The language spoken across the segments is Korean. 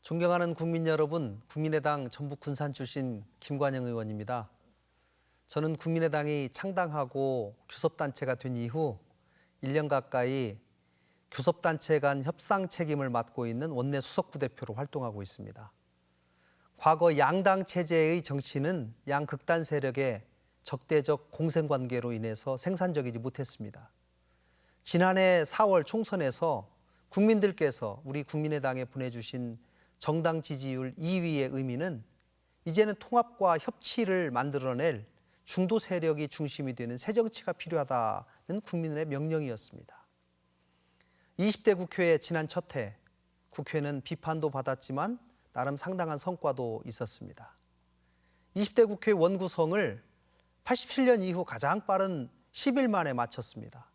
존경하는 국민 여러분, 국민의당 전북 군산 출신 김관영 의원입니다. 저는 국민의당이 창당하고 교섭단체가 된 이후 1년 가까이 교섭단체 간 협상 책임을 맡고 있는 원내 수석부대표로 활동하고 있습니다. 과거 양당 체제의 정치는 양극단 세력의 적대적 공생관계로 인해서 생산적이지 못했습니다. 지난해 4월 총선에서 국민들께서 우리 국민의당에 보내주신 정당 지지율 2위의 의미는 이제는 통합과 협치를 만들어낼 중도 세력이 중심이 되는 새 정치가 필요하다는 국민의 명령이었습니다. 20대 국회의 지난 첫 해, 국회는 비판도 받았지만 나름 상당한 성과도 있었습니다. 20대 국회 원구성을 87년 이후 가장 빠른 10일 만에 마쳤습니다.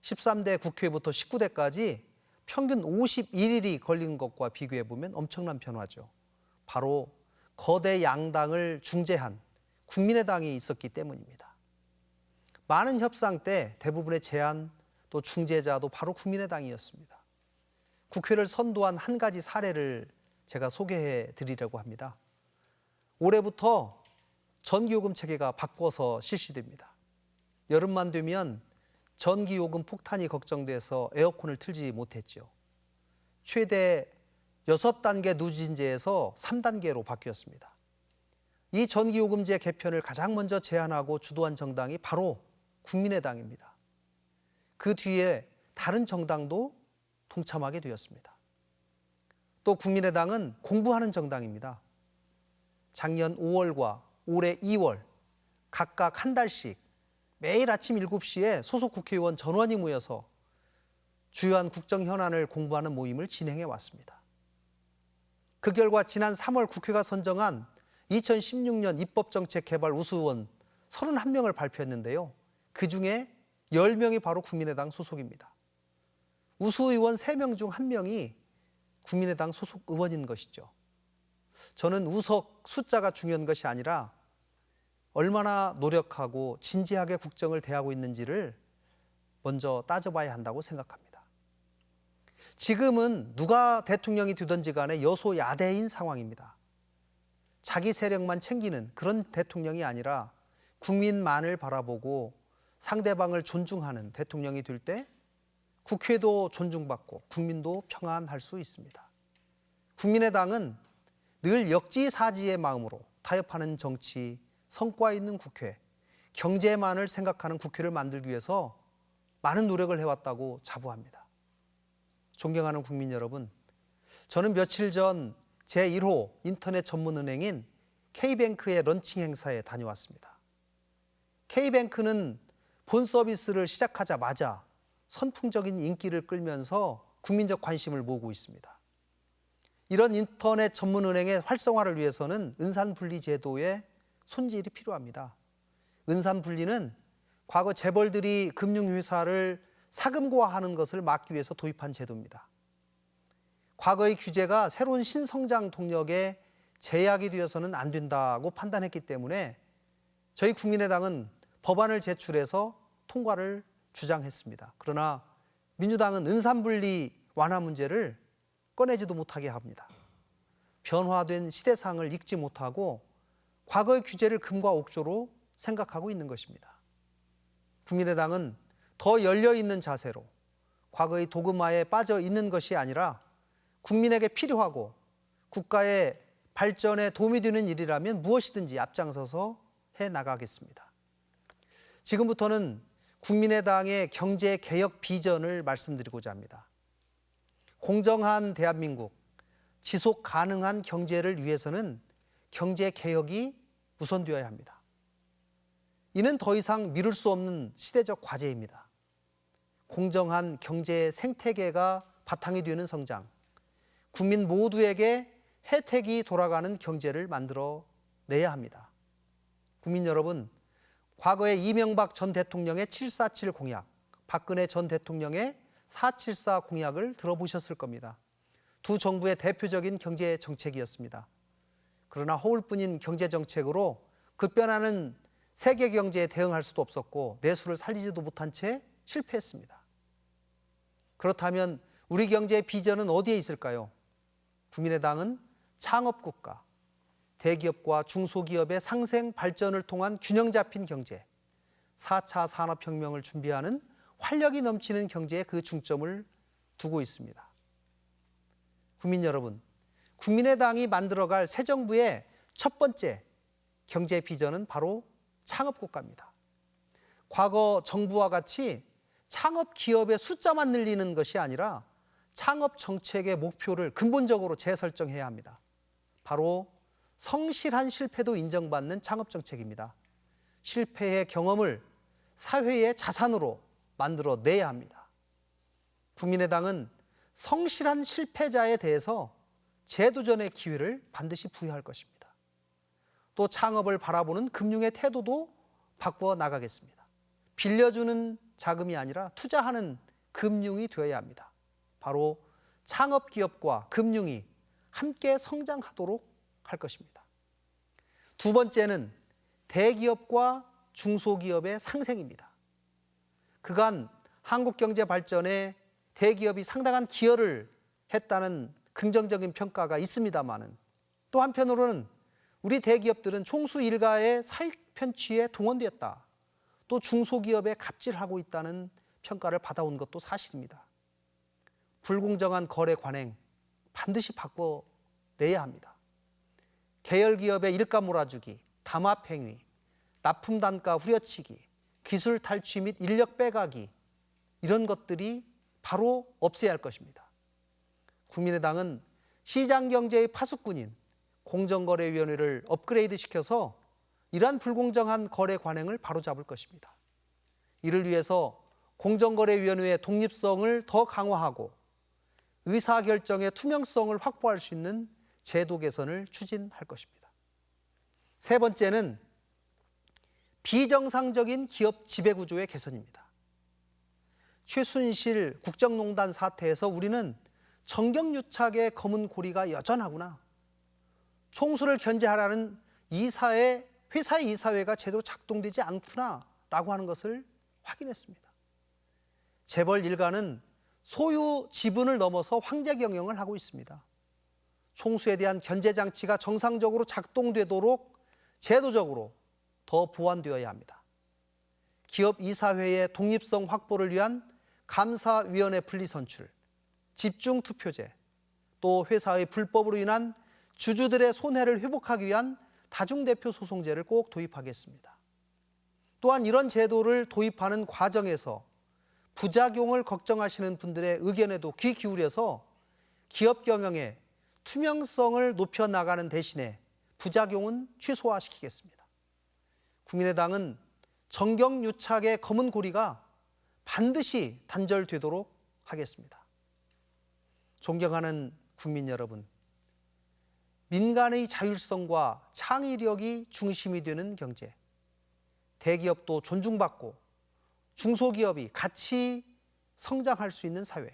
13대 국회부터 19대까지 평균 51일이 걸린 것과 비교해보면 엄청난 변화죠. 바로 거대 양당을 중재한 국민의당이 있었기 때문입니다. 많은 협상 때 대부분의 제안 또 중재자도 바로 국민의당이었습니다. 국회를 선도한 한 가지 사례를 제가 소개해 드리려고 합니다. 올해부터 전기요금 체계가 바꿔서 실시됩니다. 여름만 되면 전기요금 폭탄이 걱정돼서 에어컨을 틀지 못했죠. 최대 6단계 누진제에서 3단계로 바뀌었습니다. 이 전기요금제 개편을 가장 먼저 제안하고 주도한 정당이 바로 국민의당입니다. 그 뒤에 다른 정당도 동참하게 되었습니다. 또 국민의당은 공부하는 정당입니다. 작년 5월과 올해 2월 각각 한 달씩 매일 아침 7시에 소속 국회의원 전원이 모여서 주요한 국정 현안을 공부하는 모임을 진행해 왔습니다. 그 결과 지난 3월 국회가 선정한 2016년 입법정책 개발 우수의원 31명을 발표했는데요. 그중에 10명이 바로 국민의당 소속입니다. 우수의원 3명 중 1명이 국민의당 소속 의원인 것이죠. 저는 우석 숫자가 중요한 것이 아니라 얼마나 노력하고 진지하게 국정을 대하고 있는지를 먼저 따져봐야 한다고 생각합니다. 지금은 누가 대통령이 되든지 간에 여소야대인 상황입니다. 자기 세력만 챙기는 그런 대통령이 아니라 국민만을 바라보고 상대방을 존중하는 대통령이 될 때 국회도 존중받고 국민도 평안할 수 있습니다. 국민의당은 늘 역지사지의 마음으로 타협하는 정치, 성과 있는 국회, 경제만을 생각하는 국회를 만들기 위해서 많은 노력을 해왔다고 자부합니다. 존경하는 국민 여러분, 저는 며칠 전 제1호 인터넷 전문은행인 K뱅크의 런칭 행사에 다녀왔습니다. K뱅크는 본 서비스를 시작하자마자 선풍적인 인기를 끌면서 국민적 관심을 모으고 있습니다. 이런 인터넷 전문은행의 활성화를 위해서는 은산분리 제도의 손질이 필요합니다. 은산분리는 과거 재벌들이 금융회사를 사금고화하는 것을 막기 위해서 도입한 제도입니다. 과거의 규제가 새로운 신성장 동력에 제약이 되어서는 안 된다고 판단했기 때문에 저희 국민의당은 법안을 제출해서 통과를 주장했습니다. 그러나 민주당은 은산분리 완화 문제를 꺼내지도 못하게 합니다. 변화된 시대상을 읽지 못하고 과거의 규제를 금과 옥조로 생각하고 있는 것입니다. 국민의당은 더 열려있는 자세로 과거의 도그마에 빠져 있는 것이 아니라 국민에게 필요하고 국가의 발전에 도움이 되는 일이라면 무엇이든지 앞장서서 해나가겠습니다. 지금부터는 국민의당의 경제개혁 비전을 말씀드리고자 합니다. 공정한 대한민국, 지속 가능한 경제를 위해서는 경제개혁이 우선되어야 합니다. 이는 더 이상 미룰 수 없는 시대적 과제입니다. 공정한 경제 생태계가 바탕이 되는 성장, 국민 모두에게 혜택이 돌아가는 경제를 만들어내야 합니다. 국민 여러분, 과거에 이명박 전 대통령의 747 공약, 박근혜 전 대통령의 474 공약을 들어보셨을 겁니다. 두 정부의 대표적인 경제 정책이었습니다. 그러나 허울뿐인 경제 정책으로 급변하는 세계 경제에 대응할 수도 없었고 내수를 살리지도 못한 채 실패했습니다. 그렇다면 우리 경제의 비전은 어디에 있을까요? 국민의당은 창업국가, 대기업과 중소기업의 상생 발전을 통한 균형 잡힌 경제, 4차 산업혁명을 준비하는 활력이 넘치는 경제에 그 중점을 두고 있습니다. 국민 여러분, 국민의당이 만들어갈 새 정부의 첫 번째 경제 비전은 바로 창업국가입니다. 과거 정부와 같이 창업 기업의 숫자만 늘리는 것이 아니라 창업 정책의 목표를 근본적으로 재설정해야 합니다. 바로 성실한 실패도 인정받는 창업 정책입니다. 실패의 경험을 사회의 자산으로 만들어내야 합니다. 국민의당은 성실한 실패자에 대해서 재도전의 기회를 반드시 부여할 것입니다. 또 창업을 바라보는 금융의 태도도 바꾸어 나가겠습니다. 빌려주는 자금이 아니라 투자하는 금융이 되어야 합니다. 바로 창업기업과 금융이 함께 성장하도록 할 것입니다. 두 번째는 대기업과 중소기업의 상생입니다. 그간 한국 경제 발전에 대기업이 상당한 기여를 했다는 긍정적인 평가가 있습니다마는 또 한편으로는 우리 대기업들은 총수 일가의 사익 편취에 동원되었다. 또 중소기업에 갑질하고 있다는 평가를 받아온 것도 사실입니다. 불공정한 거래 관행 반드시 바꿔내야 합니다. 계열기업의 일가 몰아주기, 담합행위, 납품단가 후려치기, 기술 탈취 및 인력 빼가기 이런 것들이 바로 없애야 할 것입니다. 국민의당은 시장경제의 파수꾼인 공정거래위원회를 업그레이드시켜서 이러한 불공정한 거래 관행을 바로잡을 것입니다. 이를 위해서 공정거래위원회의 독립성을 더 강화하고 의사결정의 투명성을 확보할 수 있는 제도 개선을 추진할 것입니다. 세 번째는 비정상적인 기업 지배구조의 개선입니다. 최순실 국정농단 사태에서 우리는 정경유착의 검은 고리가 여전하구나. 총수를 견제하라는 회사의 이사회가 제대로 작동되지 않구나 라고 하는 것을 확인했습니다. 재벌 일가는 소유 지분을 넘어서 황제 경영을 하고 있습니다. 총수에 대한 견제 장치가 정상적으로 작동되도록 제도적으로 더 보완되어야 합니다. 기업 이사회의 독립성 확보를 위한 감사위원회 분리선출, 집중투표제, 또 회사의 불법으로 인한 주주들의 손해를 회복하기 위한 다중대표 소송제를 꼭 도입하겠습니다. 또한 이런 제도를 도입하는 과정에서 부작용을 걱정하시는 분들의 의견에도 귀 기울여서 기업 경영의 투명성을 높여나가는 대신에 부작용은 최소화시키겠습니다. 국민의당은 정경유착의 검은 고리가 반드시 단절되도록 하겠습니다. 존경하는 국민 여러분, 민간의 자율성과 창의력이 중심이 되는 경제, 대기업도 존중받고 중소기업이 같이 성장할 수 있는 사회,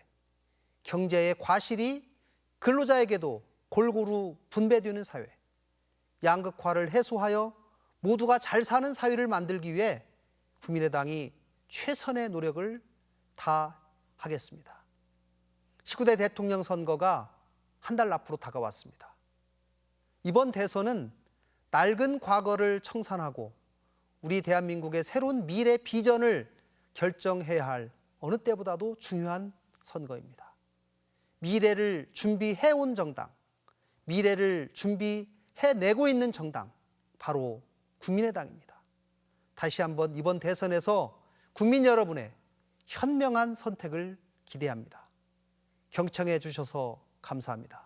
경제의 과실이 근로자에게도 골고루 분배되는 사회, 양극화를 해소하여 모두가 잘 사는 사회를 만들기 위해 국민의당이 최선의 노력을 다하겠습니다. 19대 대통령 선거가 한 달 앞으로 다가왔습니다. 이번 대선은 낡은 과거를 청산하고 우리 대한민국의 새로운 미래 비전을 결정해야 할 어느 때보다도 중요한 선거입니다. 미래를 준비해온 정당, 미래를 준비해내고 있는 정당, 바로 국민의당입니다. 다시 한번 이번 대선에서 국민 여러분의 현명한 선택을 기대합니다. 경청해 주셔서 감사합니다.